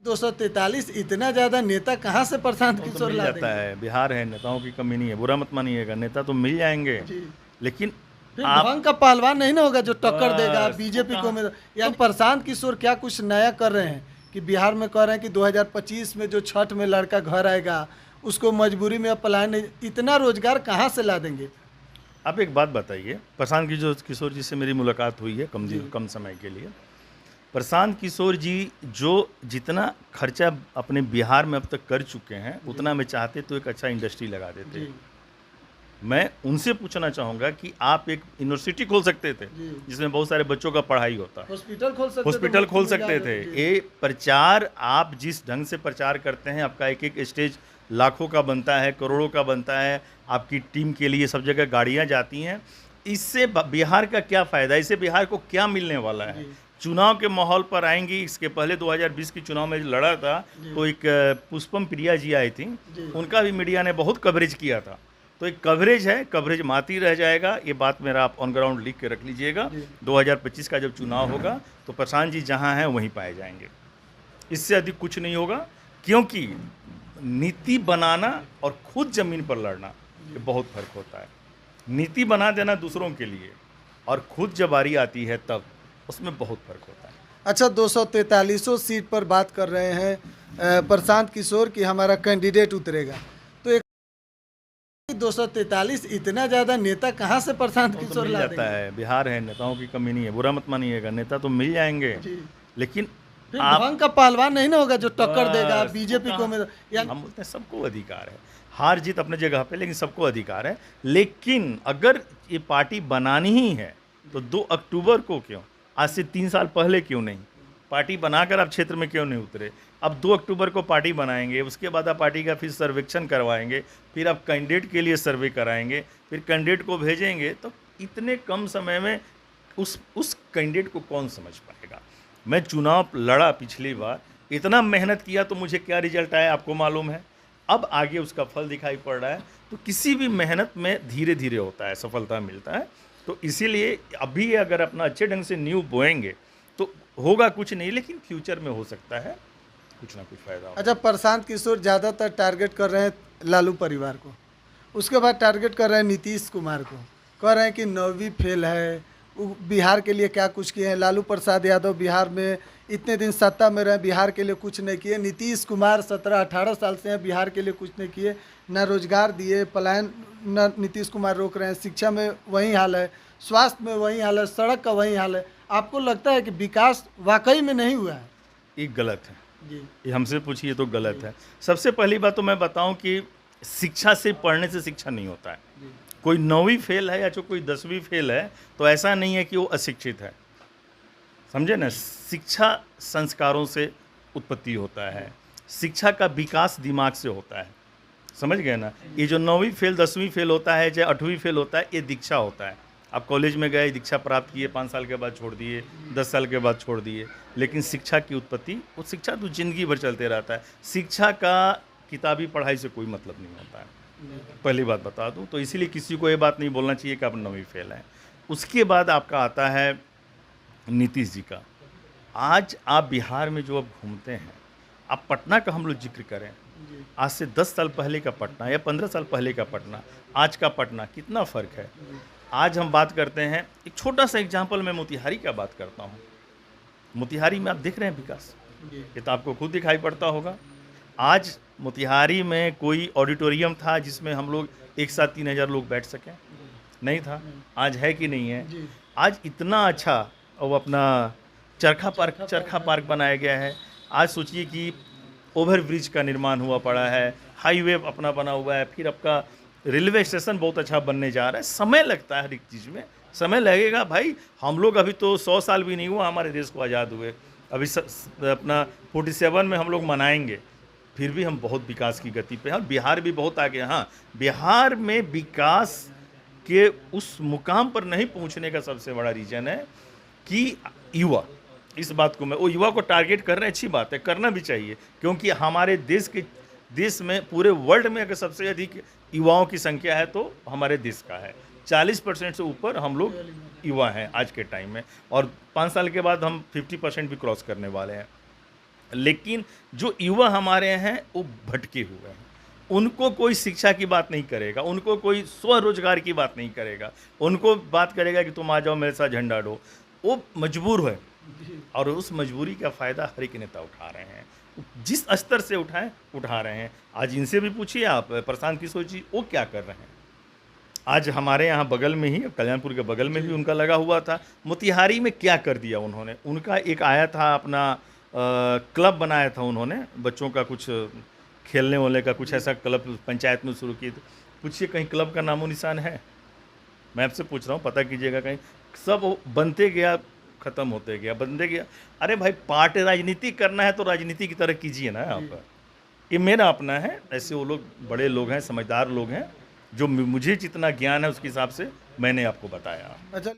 243 इतना ज्यादा नेता कहाँ से प्रशांत वो तो किशोर मिल ला जाता देंगे? है, बिहार है, नेताओं की कमी नहीं है, बुरा मत मानिएगा, नेता तो मिल जाएंगे। जी। लेकिन फिर आप ढंग का पहलवान नहीं ना होगा जो टक्कर देगा बस वो बीजेपी को में। कहाँ यानी प्रशांत किशोर क्या कुछ नया कर रहे हैं कि बिहार में कह रहे हैं कि 2025 में जो छठ में लड़का घर आएगा उसको मजबूरी में अप्लाई नहीं, इतना रोजगार कहाँ से ला देंगे? आप एक बात बताइए, प्रशांत किशोर जी से मेरी मुलाकात हुई है जी। कम समय के लिए। प्रशांत किशोर जी जो जितना खर्चा अपने बिहार में अब तक कर चुके हैं, उतना में चाहते तो एक अच्छा इंडस्ट्री लगा देते। जी। मैं उनसे पूछना चाहूँगा कि आप एक यूनिवर्सिटी खोल सकते थे, जी। जिसमें बहुत सारे बच्चों का पढ़ाई होता। हॉस्पिटल खोल सकते थे, हॉस्पिटल मुफ्त खोल में सकते इलाज थे। होता। जी। ये प्रचार आप जिस ढंग से प्रचार करते हैं, आपका एक एक स्टेज लाखों का बनता है, करोड़ों का बनता है, आपकी टीम के लिए सब जगह गाड़ियाँ जाती हैं। इससे बिहार का क्या फ़ायदा, इससे बिहार को क्या मिलने वाला है? जी। चुनाव के माहौल पर आएंगी। इसके पहले 2020 के चुनाव में लड़ा था, जी। तो एक पुष्पम प्रिया जी आई थी, जी। उनका भी मीडिया ने बहुत कवरेज किया था। तो एक कवरेज है, कवरेज माती रह जाएगा। ये बात मेरा आप ऑन ग्राउंड लिख के रख लीजिएगा। जी। 2025 का जब चुनाव होगा तो प्रशांत जी जहां हैं वहीं पाए जाएंगे, इससे अधिक कुछ नहीं होगा। क्योंकि नीति बनाना और खुद जमीन पर लड़ना, ये बहुत फर्क होता है। नीति बना देना दूसरों के लिए, और खुद जब बारी आती है तब उसमें बहुत फर्क होता है। अच्छा, 243 सीट पर बात कर रहे हैं प्रशांत किशोर की हमारा कैंडिडेट उतरेगा, तो एक 243 इतना ज्यादा नेता कहाँ से प्रशांत वो तो किशोर मिल ला जाता देंगे? है, बिहार है, नेताओं की कमी नहीं है, बुरा मत मानिएगा, नेता तो मिल जाएंगे। जी। लेकिन फिर आप ढंग का पहलवान नहीं ना होगा जो टक्कर देगा बस वो बीजेपी को में। कहाँ हम बोलते हैं सबको अधिकार है, हार जीत अपने जगह पे, लेकिन सबको अधिकार है। लेकिन अगर ये पार्टी बनानी ही है तो 2 अक्टूबर को क्यों, आज से 3 साल पहले क्यों नहीं पार्टी बनाकर आप क्षेत्र में क्यों नहीं उतरे? अब 2 अक्टूबर को पार्टी बनाएंगे, उसके बाद आप पार्टी का फिर सर्वेक्षण करवाएंगे, फिर आप कैंडिडेट के लिए सर्वे कराएंगे, फिर कैंडिडेट को भेजेंगे। तो इतने कम समय में उस कैंडिडेट को कौन समझ पाएगा? मैं चुनाव लड़ा पिछली बार, इतना मेहनत किया, तो मुझे क्या रिजल्ट आया आपको मालूम है। अब आगे उसका फल दिखाई पड़ रहा है। तो किसी भी मेहनत में धीरे धीरे होता है, सफलता मिलता है। तो इसीलिए अभी अगर अपना अच्छे ढंग से नींव बोएंगे तो होगा कुछ नहीं, लेकिन फ्यूचर में हो सकता है कुछ ना कुछ फायदा हो। अच्छा, प्रशांत किशोर ज़्यादातर टारगेट कर रहे हैं लालू परिवार को, उसके बाद टारगेट कर रहे हैं नीतीश कुमार को, कह रहे हैं कि 9वीं फेल है, वो बिहार के लिए क्या कुछ किए हैं। लालू प्रसाद यादव बिहार में इतने दिन सत्ता में रहे, बिहार के लिए कुछ नहीं किए। नीतीश कुमार 17-18 साल से हैं, बिहार के लिए कुछ नहीं किए, न रोजगार दिए, पलायन न नीतीश कुमार रोक रहे हैं। शिक्षा में वही हाल है, स्वास्थ्य में वही हाल है, सड़क का वही हाल है। आपको लगता है कि विकास वाकई में नहीं हुआ है? ये गलत है, जी। ये हमसे पूछिए तो गलत है। सबसे पहली बात तो मैं बताऊं कि शिक्षा से, पढ़ने से शिक्षा नहीं होता है। जी। कोई 9वीं फेल है या जो कोई 10वीं फेल है, तो ऐसा नहीं है कि वो अशिक्षित है, समझे ना। शिक्षा संस्कारों से उत्पत्ति होता है, शिक्षा का विकास दिमाग से होता है, समझ गए ना। ये जो 9वीं फेल 10वीं फेल होता है, चाहे 8वीं फेल होता है, ये दीक्षा होता है। आप कॉलेज में गए, दीक्षा प्राप्त किए, 5 साल के बाद छोड़ दिए, 10 साल के बाद छोड़ दिए। लेकिन शिक्षा की उत्पत्ति, वो शिक्षा तो जिंदगी भर चलते रहता है। शिक्षा का किताबी पढ़ाई से कोई मतलब नहीं होता है, पहली बात बता दूं। तो इसीलिए किसी को ये बात नहीं बोलना चाहिए कि आप 9वीं फेल हैं। उसके बाद आपका आता है नीतीश जी का। आज आप बिहार में जो अब घूमते हैं, आप पटना का हम लोग जिक्र करें, जी। आज से 10 साल पहले का पटना या 15 साल पहले का पटना, आज का पटना, कितना फ़र्क है। आज हम बात करते हैं, एक छोटा सा एग्जाम्पल मैं मोतिहारी का बात करता हूँ। मोतिहारी में आप देख रहे हैं विकास, जी। ये तो आपको खुद दिखाई पड़ता होगा। आज मोतिहारी में कोई ऑडिटोरियम था जिसमें हम लोग एक साथ 3000 लोग बैठ सकें? नहीं था। आज है कि नहीं है? जी। आज इतना अच्छा वो अपना चरखा पार्क बनाया गया है। आज सोचिए कि ओवर ब्रिज का निर्माण हुआ पड़ा है, हाईवे अपना बना हुआ है, फिर आपका रेलवे स्टेशन बहुत अच्छा बनने जा रहा है। समय लगता है, हर एक चीज़ में समय लगेगा भाई। हम लोग अभी तो 100 साल भी नहीं हुआ हमारे देश को आज़ाद हुए, अभी अपना 47 में हम लोग मनाएंगे, फिर भी हम बहुत विकास की गति पे हैं। और बिहार भी बहुत आगे है। हाँ, बिहार में विकास के उस मुकाम पर नहीं पहुंचने का सबसे बड़ा रीज़न है कि युवा, इस बात को मैं, वो युवा को टारगेट कर रहे हैं, अच्छी बात है, करना भी चाहिए। क्योंकि हमारे देश में, पूरे वर्ल्ड में अगर सबसे अधिक युवाओं की संख्या है तो हमारे देश का है। 40% से ऊपर हम लोग युवा हैं आज के टाइम में, और 5 साल के बाद हम 50% भी क्रॉस करने वाले हैं। लेकिन जो युवा हमारे हैं वो भटके हुए हैं। उनको कोई शिक्षा की बात नहीं करेगा, उनको कोई स्वरोजगार की बात नहीं करेगा, उनको बात करेगा कि तुम आ जाओ मेरे साथ झंडा डो। वो मजबूर है और उस मजबूरी का फ़ायदा हर एक नेता उठा रहे हैं। जिस स्तर से उठाएँ, उठा रहे हैं। आज इनसे भी पूछिए आप, प्रशांत किशोर जी, वो क्या कर रहे हैं? आज हमारे यहाँ बगल में ही, कल्याणपुर के बगल में भी उनका लगा हुआ था। मोतिहारी में क्या कर दिया उन्होंने? उनका एक आया था अपना क्लब बनाया था उन्होंने, बच्चों का कुछ खेलने-वेलने का कुछ ऐसा क्लब पंचायत में शुरू किए थे। पूछिए कहीं क्लब का नामो-निशान है? मैं आपसे पूछ रहा हूँ, पता कीजिएगा कहीं। सब वो बनते गया, ख़त्म होते गया, बनते गया। अरे भाई पार्टी राजनीति करना है तो राजनीति की तरह कीजिए ना आप। ये मेरा अपना है, ऐसे वो लोग बड़े लोग हैं, समझदार लोग हैं, जो मुझे जितना ज्ञान है उसके हिसाब से मैंने आपको बताया। अच्छा